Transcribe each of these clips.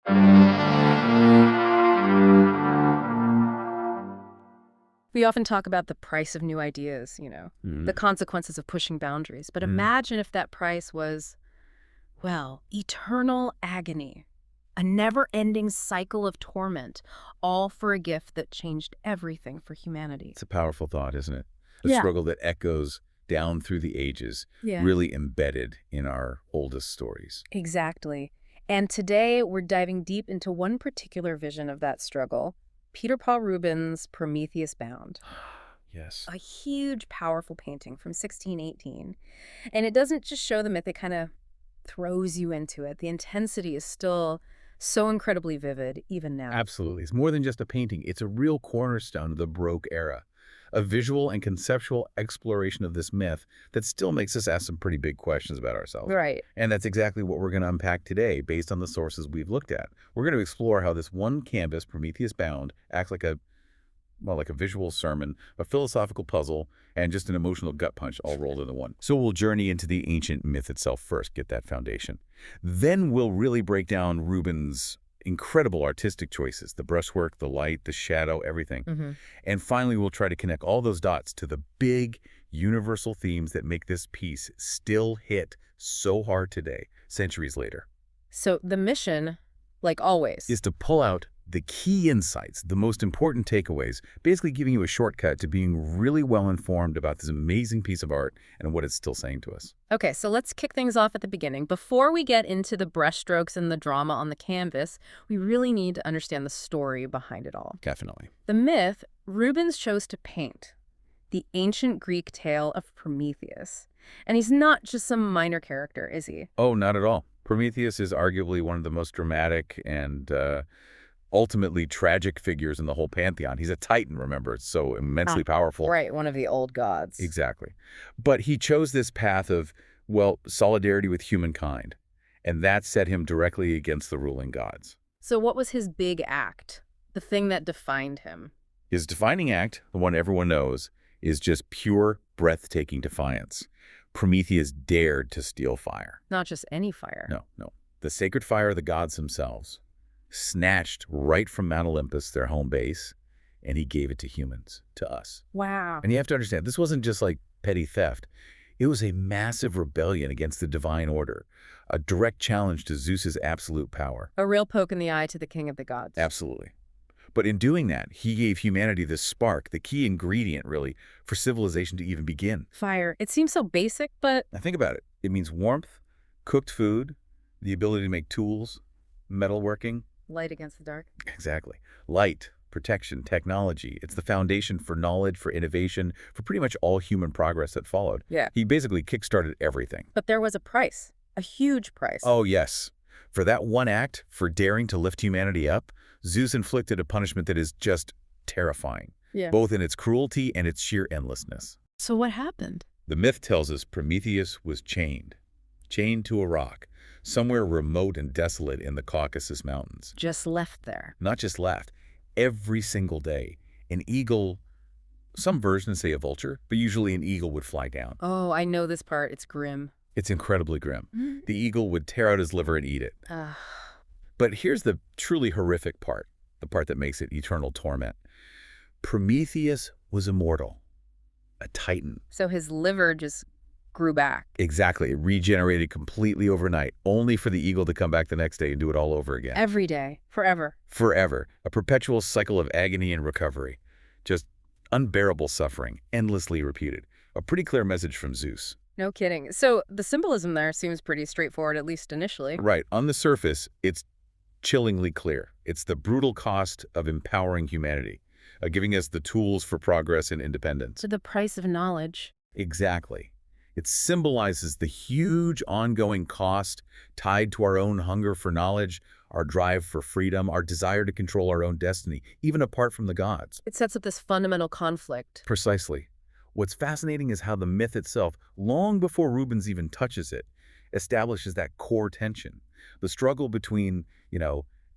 We often talk about the price of new ideas, the Mhm. consequences of pushing boundaries. But Mhm. imagine if that price was, well, eternal agony, a never-ending cycle of torment, all for a gift that changed everything for humanity. It's a powerful thought, isn't it? A Yeah. struggle that echoes down through the ages, Yeah. really embedded in our oldest stories. Exactly. And today we're diving deep into one particular vision of that struggle, Peter Paul Rubens' Prometheus Bound. Yes. A huge, powerful painting from 1618. And it doesn't just show the myth, it kind of throws you into it. The intensity is still so incredibly vivid, even now. Absolutely. It's more than just a painting. It's a real cornerstone of the Baroque era, a visual and conceptual exploration of this myth that still makes us ask some pretty big questions about ourselves. Right. And that's exactly what we're going to unpack today based on the sources we've looked at. We're going to explore how this one canvas, Prometheus Bound, acts like like a visual sermon, a philosophical puzzle, and just an emotional gut punch all rolled into one. So we'll journey into the ancient myth itself first, get that foundation. Then we'll really break down Rubens' incredible artistic choices, the brushwork, the light, the shadow, everything. Hmm. And finally, we'll try to connect all those dots to the big universal themes that make this piece still hit so hard today, centuries later. So the mission, like always, Is to pull out the key insights, the most important takeaways, basically giving you a shortcut to being really well informed about this amazing piece of art and what it's still saying to us. Okay, so let's kick things off at the beginning. Before we get into the brushstrokes and the drama on the canvas, we really need to understand the story behind it all. Definitely. The myth Rubens chose to paint, the ancient Greek tale of Prometheus. And he's not just some minor character, is he? Oh, not at all. Prometheus is arguably one of the most dramatic and ultimately tragic figures in the whole pantheon. He's a titan, remember? It's so Ah, immensely powerful. right, one of the old gods. Exactly. But he chose this path of, well, solidarity with humankind. And that set him directly against the ruling gods. So what was his big act? The thing that defined him? His defining act, the one everyone knows, is just pure, breathtaking defiance. Prometheus dared to steal fire. Not just any fire. No, no. The sacred fire of the gods themselves, snatched right from Mount Olympus, their home base, and he gave it to humans, to us. Wow. And you have to understand, this wasn't just like petty theft. It was a massive rebellion against the divine order, a direct challenge to Zeus's absolute power. A real poke in the eye to the king of the gods. Absolutely. But in doing that, he gave humanity the spark, the key ingredient, really, for civilization to even begin. Fire. It seems so basic, but Now think about it. It means warmth, cooked food, the ability to make tools, metalworking. light against the dark. Exactly. Light, protection, technology. It's the foundation for knowledge, for innovation, for pretty much all human progress that followed. Yeah. He basically kickstarted everything. But there was a price. A huge price. Oh, yes. For that one act, for daring to lift humanity up, Zeus inflicted a punishment that is just terrifying, Yeah. both in its cruelty and its sheer endlessness. So what happened? The myth tells us Prometheus was chained to a rock, somewhere remote and desolate in the Caucasus Mountains. Just left there. Not just left, every single day, an eagle, some versions say a vulture, but usually an eagle would fly down. Oh, I know this part. It's grim. It's incredibly grim. The eagle would tear out his liver and eat it. Ah. But here's the truly horrific part, the part that makes it eternal torment. Prometheus was immortal, a titan. So his liver just grew back. Exactly. It regenerated completely overnight, only for the eagle to come back the next day and do it all over again. Every day. Forever. Forever. A perpetual cycle of agony and recovery. Just unbearable suffering, endlessly repeated. A pretty clear message from Zeus. No kidding. So the symbolism there seems pretty straightforward, at least initially. Right. On the surface, it's chillingly clear. It's the brutal cost of empowering humanity, giving us the tools for progress and independence. To the price of knowledge. Exactly. It symbolizes the huge ongoing cost tied to our own hunger for knowledge, our drive for freedom, our desire to control our own destiny, even apart from the gods. It sets up this fundamental conflict. Precisely. What's fascinating is how the myth itself, long before Rubens even touches it, establishes that core tension. The struggle between,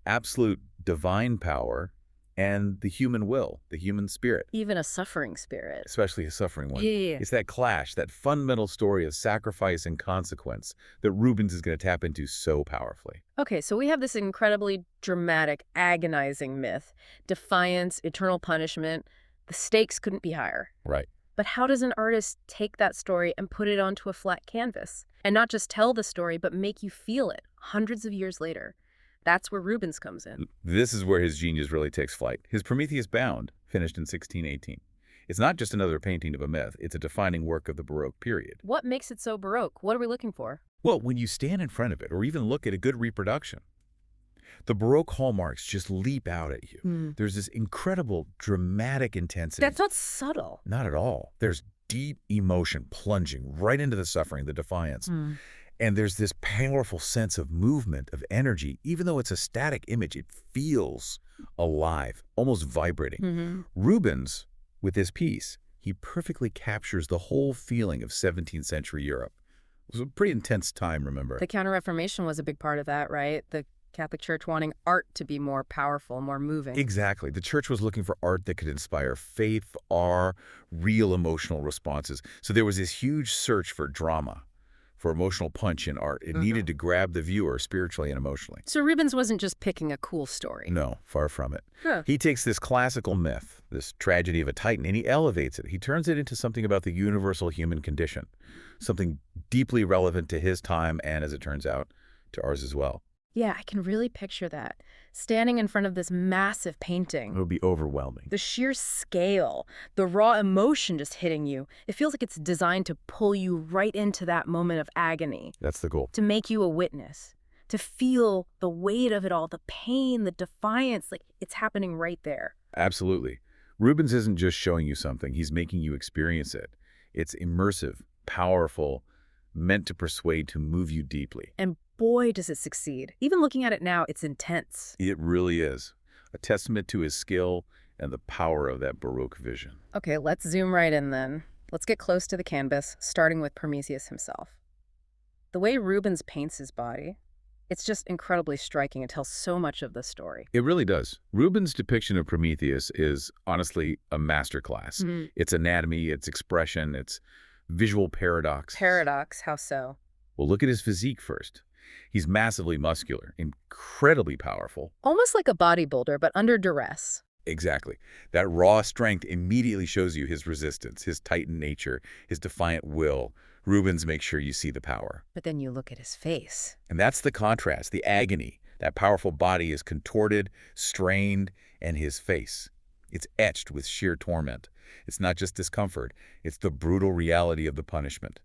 absolute divine power and the human will, the human spirit, Even a suffering spirit. especially a suffering one. Yeah. It's that clash, that fundamental story of sacrifice and consequence that Rubens is going to tap into so powerfully. Okay, so we have this incredibly dramatic, agonizing myth. Defiance, eternal punishment. The stakes couldn't be higher. Right. But how does an artist take that story and put it onto a flat canvas? And not just tell the story, but make you feel it hundreds of years later. That's where Rubens comes in. This is where his genius really takes flight. His Prometheus Bound, finished in 1618. It's not just another painting of a myth, it's a defining work of the Baroque period. What makes it so Baroque? What are we looking for? Well, when you stand in front of it or even look at a good reproduction, the Baroque hallmarks just leap out at you. There's this incredible dramatic intensity. That's not subtle. Not at all. There's deep emotion plunging right into the suffering, the defiance. And there's this powerful sense of movement, of energy. Even though it's a static image, it feels alive, almost vibrating. Rubens, with this piece, he perfectly captures the whole feeling of 17th century Europe. It was a pretty intense time, remember? The Counter-Reformation was a big part of that, right? The Catholic Church wanting art to be more powerful, more moving. Exactly. The church was looking for art that could inspire faith, awe, real emotional responses. So there was this huge search for drama, for emotional punch in art. It needed to grab the viewer spiritually and emotionally. So Rubens wasn't just picking a cool story. No, far from it. Huh. He takes this classical myth, this tragedy of a titan, and he elevates it. He turns it into something about the universal human condition, something deeply relevant to his time and, as it turns out, to ours as well. Yeah, I can really picture that. Standing in front of this massive painting. It would be overwhelming. The sheer scale, the raw emotion just hitting you. It feels like it's designed to pull you right into that moment of agony. That's the goal. To make you a witness. To feel the weight of it all, the pain, the defiance, like it's happening right there. Absolutely. Rubens isn't just showing you something. He's making you experience it. It's immersive, powerful, meant to persuade, to move you deeply. And boy, does it succeed. Even looking at it now, it's intense. It really is. A testament to his skill and the power of that Baroque vision. Okay, let's zoom right in then. Let's get close to the canvas, starting with Prometheus himself. The way Rubens paints his body, it's just incredibly striking. It tells so much of the story. It really does. Rubens' depiction of Prometheus is honestly a masterclass. Its anatomy, its expression, its visual paradox. Paradox, how so? Well, look at his physique first. He's massively muscular, incredibly powerful. Almost like a bodybuilder, but under duress. Exactly. That raw strength immediately shows you his resistance, his titan nature, his defiant will. Rubens makes sure you see the power. But then you look at his face. And that's the contrast, the agony. That powerful body is contorted, strained, and his face. It's etched with sheer torment. It's not just discomfort. It's the brutal reality of the punishment.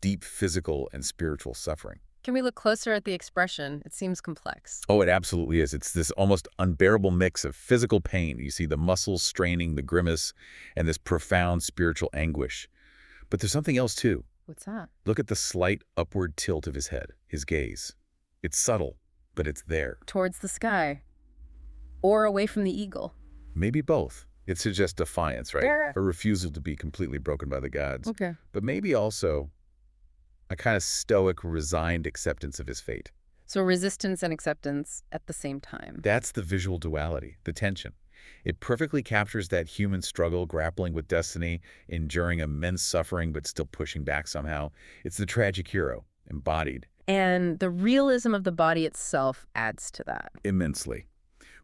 Deep physical and spiritual suffering. Can we look closer at the expression? It seems complex. Oh, it absolutely is. It's this almost unbearable mix of physical pain. You see the muscles straining, the grimace, and this profound spiritual anguish. But there's something else, too. What's that? Look at the slight upward tilt of his head, his gaze. It's subtle, but it's there. Towards the sky. Or away from the eagle. Maybe both. It suggests defiance, right? Yeah. A refusal to be completely broken by the gods. Okay. But maybe also a kind of stoic, resigned acceptance of his fate. So resistance and acceptance at the same time. That's the visual duality, the tension. It perfectly captures that human struggle, grappling with destiny, enduring immense suffering, but still pushing back somehow. It's the tragic hero, embodied. And the realism of the body itself adds to that. Immensely.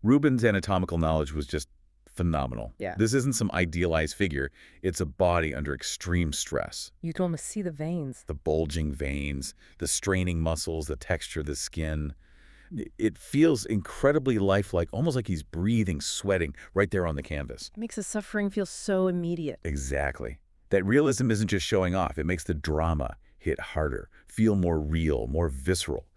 Rubens' anatomical knowledge was just phenomenal. Yeah. This isn't some idealized figure. It's a body under extreme stress. You can almost see the veins. The bulging veins, the straining muscles, the texture of the skin. It feels incredibly lifelike, almost like he's breathing, sweating right there on the canvas. It makes the suffering feel so immediate. Exactly. That realism isn't just showing off. It makes the drama hit harder, feel more real, more visceral.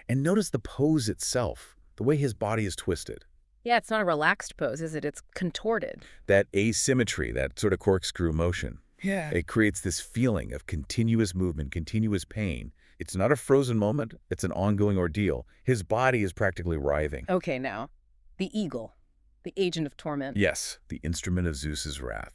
And notice the pose itself, the way his body is twisted. Yeah, it's not a relaxed pose, is it? It's contorted. That asymmetry, that sort of corkscrew motion. Yeah. It creates this feeling of continuous movement, continuous pain. It's not a frozen moment. It's an ongoing ordeal. His body is practically writhing. Okay, now, the eagle, the agent of torment. Yes, the instrument of Zeus's wrath.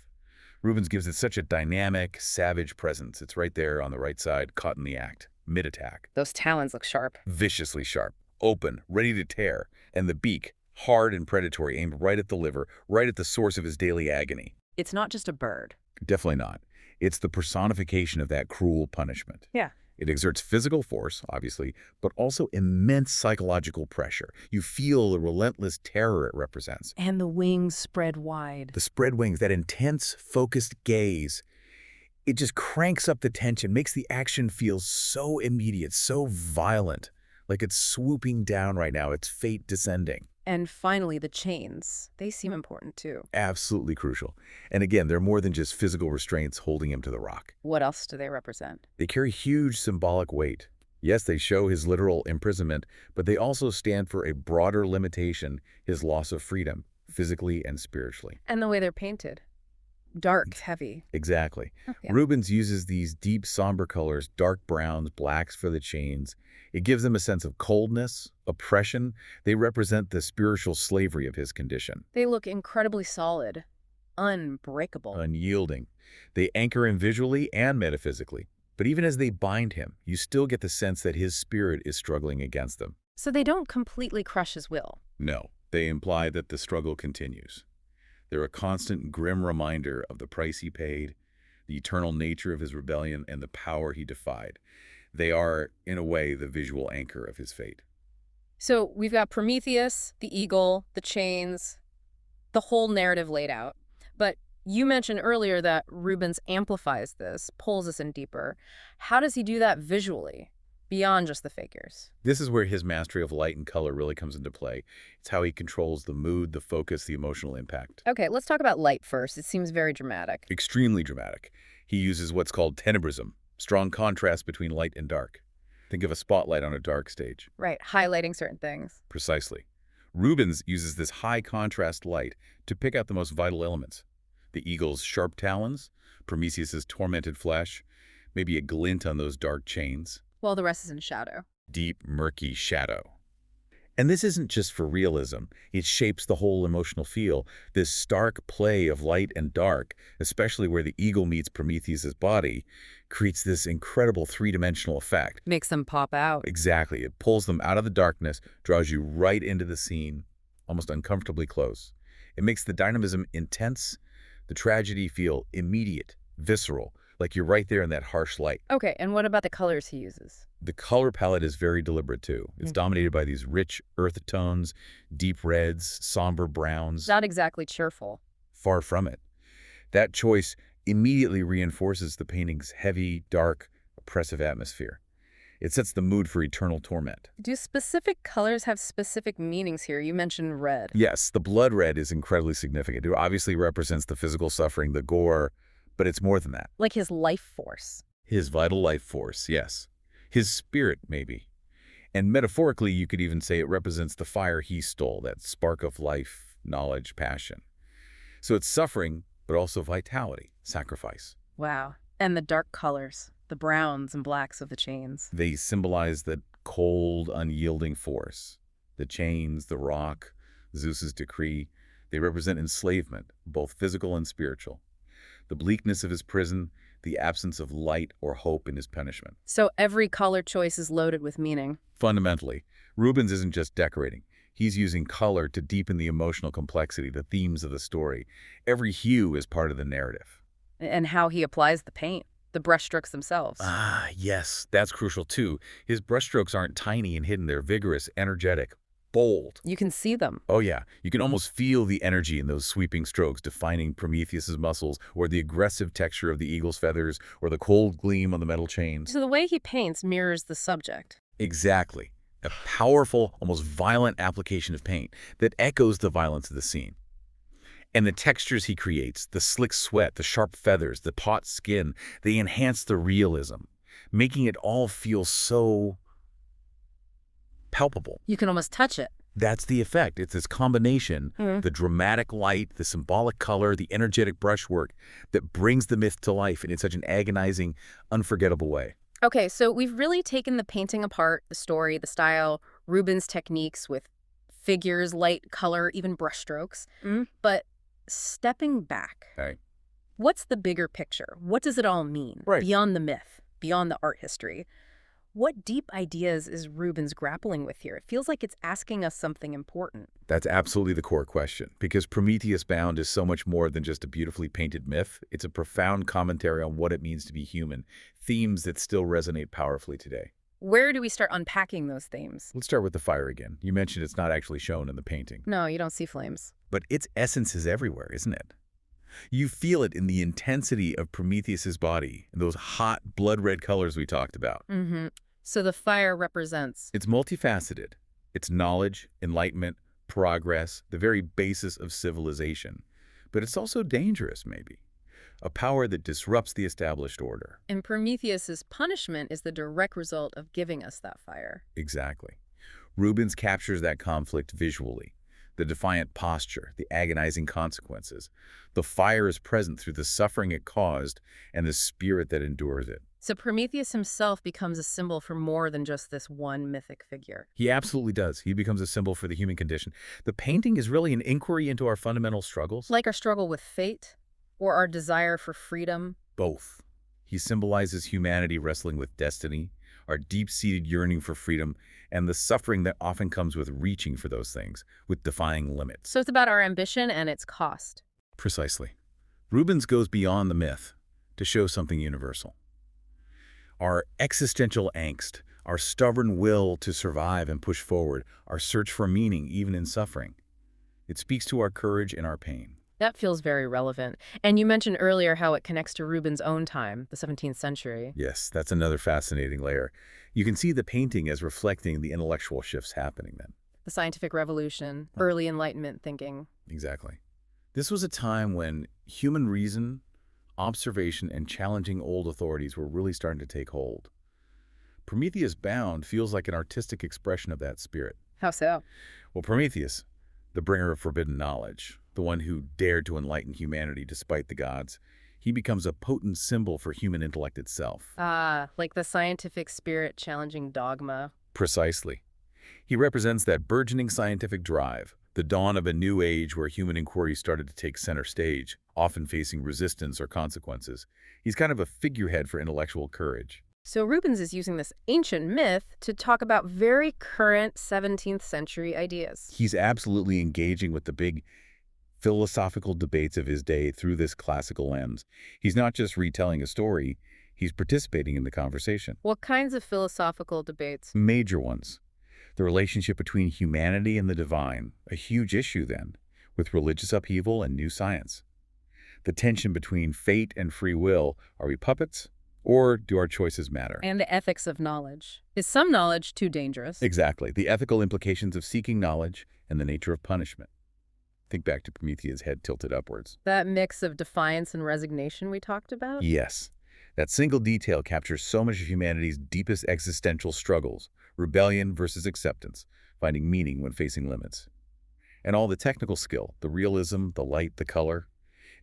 Rubens gives it such a dynamic, savage presence. It's right there on the right side, caught in the act, mid-attack. Those talons look sharp. Viciously sharp, open, ready to tear, and the beak, hard and predatory, aimed right at the liver, right at the source of his daily agony. It's not just a bird. Definitely not. It's the personification of that cruel punishment. Yeah. It exerts physical force, obviously, but also immense psychological pressure. You feel the relentless terror it represents. And the wings spread wide. The spread wings, that intense, focused gaze, it just cranks up the tension, makes the action feel so immediate, so violent, like it's swooping down right now, its fate descending. And finally, the chains. They seem important, too. Absolutely crucial. And again, they're more than just physical restraints holding him to the rock. What else do they represent? They carry huge symbolic weight. Yes, they show his literal imprisonment, but they also stand for a broader limitation, his loss of freedom, physically and spiritually. And the way they're painted. Dark, heavy. Exactly. Oh, yeah. Rubens uses these deep, somber colors, dark browns, blacks for the chains. It gives them a sense of coldness, oppression. They represent the spiritual slavery of his condition. They look incredibly solid, unbreakable. Unyielding. They anchor him visually and metaphysically. But even as they bind him, you still get the sense that his spirit is struggling against them. So they don't completely crush his will. No, they imply that the struggle continues. They're a constant, grim reminder of the price he paid, the eternal nature of his rebellion, and the power he defied. They are, in a way, the visual anchor of his fate. So we've got Prometheus, the eagle, the chains, the whole narrative laid out. But you mentioned earlier that Rubens amplifies this, pulls us in deeper. How does he do that visually, beyond just the figures? This is where his mastery of light and color really comes into play. It's how he controls the mood, the focus, the emotional impact. Okay, let's talk about light first. It seems very dramatic. Extremely dramatic. He uses what's called tenebrism, strong contrast between light and dark. Think of a spotlight on a dark stage. Right, highlighting certain things. Precisely. Rubens uses this high contrast light to pick out the most vital elements. The eagle's sharp talons, Prometheus's tormented flesh, maybe a glint on those dark chains. While the rest is in shadow. Deep, murky shadow. And this isn't just for realism. It shapes the whole emotional feel. This stark play of light and dark, especially where the eagle meets Prometheus's body, creates this incredible three-dimensional effect. Makes them pop out. Exactly. It pulls them out of the darkness, draws you right into the scene, almost uncomfortably close. It makes the dynamism intense, the tragedy feel immediate, visceral, like you're right there in that harsh light. Okay, and what about the colors he uses? The color palette is very deliberate, too. It's dominated by these rich earth tones, deep reds, somber browns. Not exactly cheerful. Far from it. That choice immediately reinforces the painting's heavy, dark, oppressive atmosphere. It sets the mood for eternal torment. Do specific colors have specific meanings here? You mentioned red. Yes, the blood red is incredibly significant. It obviously represents the physical suffering, the gore, but it's more than that. Like his life force. His vital life force, yes. His spirit, maybe. And metaphorically, you could even say it represents the fire he stole, that spark of life, knowledge, passion. So it's suffering, but also vitality, sacrifice. Wow. And the dark colors, the browns and blacks of the chains. They symbolize that cold, unyielding force. The chains, the rock, Zeus's decree, they represent enslavement, both physical and spiritual. The bleakness of his prison, the absence of light or hope in his punishment. So every color choice is loaded with meaning. Fundamentally, Rubens isn't just decorating. He's using color to deepen the emotional complexity, the themes of the story. Every hue is part of the narrative. And how he applies the paint, the brushstrokes themselves. Ah, yes, that's crucial too. His brushstrokes aren't tiny and hidden. They're vigorous, energetic, bold. You can see them. Oh yeah, you can almost feel the energy in those sweeping strokes defining Prometheus's muscles, or the aggressive texture of the eagle's feathers, or the cold gleam on the metal chains. So the way he paints mirrors the subject. Exactly. A powerful, almost violent application of paint that echoes the violence of the scene. And the textures he creates, the slick sweat, the sharp feathers, the taut skin, they enhance the realism, making it all feel so palpable. You can almost touch it. That's the effect. It's this combination, the dramatic light, the symbolic color, the energetic brushwork that brings the myth to life in such an agonizing, unforgettable way. Okay, so we've really taken the painting apart, the story, the style, Rubens' techniques with figures, light, color, even brushstrokes. But stepping back, Okay. what's the bigger picture? What does it all mean? Right. Beyond the myth, beyond the art history? What deep ideas is Rubens grappling with here? It feels like it's asking us something important. That's absolutely the core question, because Prometheus Bound is so much more than just a beautifully painted myth. It's a profound commentary on what it means to be human, themes that still resonate powerfully today. Where do we start unpacking those themes? Let's start with the fire again. You mentioned it's not actually shown in the painting, No, you don't see flames. but its essence is everywhere, isn't it? You feel it in the intensity of Prometheus's body, and those hot, blood-red colors we talked about. Mm-hmm. So the fire represents. It's multifaceted. It's knowledge, enlightenment, progress, the very basis of civilization. But it's also dangerous, maybe. A power that disrupts the established order. And Prometheus's punishment is the direct result of giving us that fire. Exactly. Rubens captures that conflict visually. The defiant posture, the agonizing consequences. The fire is present through the suffering it caused and the spirit that endures it. So Prometheus himself becomes a symbol for more than just this one mythic figure. He absolutely does. He becomes a symbol for the human condition. The painting is really an inquiry into our fundamental struggles. Like our struggle with fate or our desire for freedom. Both. He symbolizes humanity wrestling with destiny, our deep-seated yearning for freedom, and the suffering that often comes with reaching for those things, with defying limits. So it's about our ambition and its cost. Precisely. Rubens goes beyond the myth to show something universal. Our existential angst, our stubborn will to survive and push forward, our search for meaning even in suffering. It speaks to our courage and our pain. That feels very relevant. And you mentioned earlier how it connects to Rubens' own time, the 17th century. Yes, that's another fascinating layer. You can see the painting as reflecting the intellectual shifts happening then. The scientific revolution, early Enlightenment thinking. Exactly. This was a time when human reason, observation, and challenging old authorities were really starting to take hold. Prometheus Bound feels like an artistic expression of that spirit. How so? Well, Prometheus, the bringer of forbidden knowledge, the one who dared to enlighten humanity despite the gods, he becomes a potent symbol for human intellect itself. Ah, like the scientific spirit challenging dogma. Precisely. He represents that burgeoning scientific drive, the dawn of a new age where human inquiry started to take center stage, often facing resistance or consequences. He's kind of a figurehead for intellectual courage. So Rubens is using this ancient myth to talk about very current 17th century ideas. He's absolutely engaging with the big philosophical debates of his day through this classical lens. He's not just retelling a story, he's participating in the conversation. What kinds of philosophical debates? Major ones. The relationship between humanity and the divine, a huge issue then, with religious upheaval and new science. The tension between fate and free will. Are we puppets? Or do our choices matter? And the ethics of knowledge. Is some knowledge too dangerous? Exactly. The ethical implications of seeking knowledge and the nature of punishment. Think back to Prometheus' head tilted upwards. That mix of defiance and resignation we talked about? Yes. That single detail captures so much of humanity's deepest existential struggles, rebellion versus acceptance, finding meaning when facing limits. And all the technical skill, the realism, the light, the color,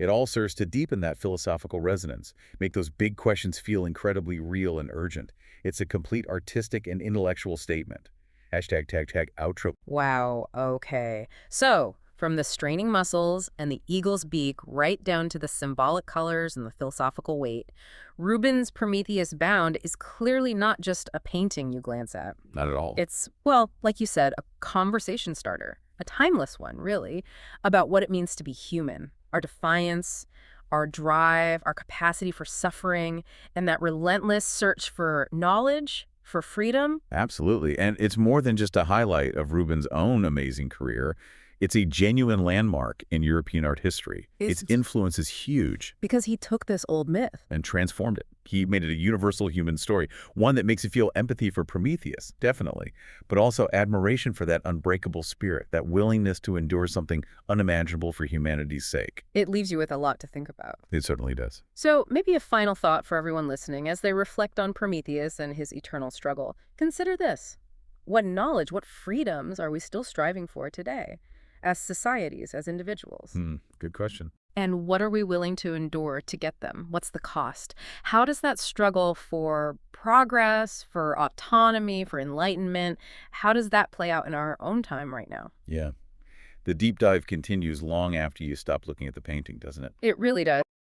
it all serves to deepen that philosophical resonance, make those big questions feel incredibly real and urgent. It's a complete artistic and intellectual statement. Hashtag tag tag outro. Wow, okay. So, from the straining muscles and the eagle's beak right down to the symbolic colors and the philosophical weight, Rubens' Prometheus Bound is clearly not just a painting you glance at. Not at all. It's, well, like you said, a conversation starter, a timeless one, really, about what it means to be human, our defiance, our drive, our capacity for suffering, and that relentless search for knowledge, for freedom. Absolutely. And it's more than just a highlight of Rubens' own amazing career. It's a genuine landmark in European art history. Its influence is huge. Because he took this old myth And transformed it. He made it a universal human story, one that makes you feel empathy for Prometheus, definitely, but also admiration for that unbreakable spirit, that willingness to endure something unimaginable for humanity's sake. It leaves you with a lot to think about. It certainly does. So maybe a final thought for everyone listening as they reflect on Prometheus and his eternal struggle. Consider this. What knowledge, what freedoms are we still striving for today? As societies, as individuals? Good question. And what are we willing to endure to get them? What's the cost? How does that struggle for progress, for autonomy, for enlightenment, how does that play out in our own time right now? Yeah. The deep dive continues long after you stop looking at the painting, doesn't it? It really does.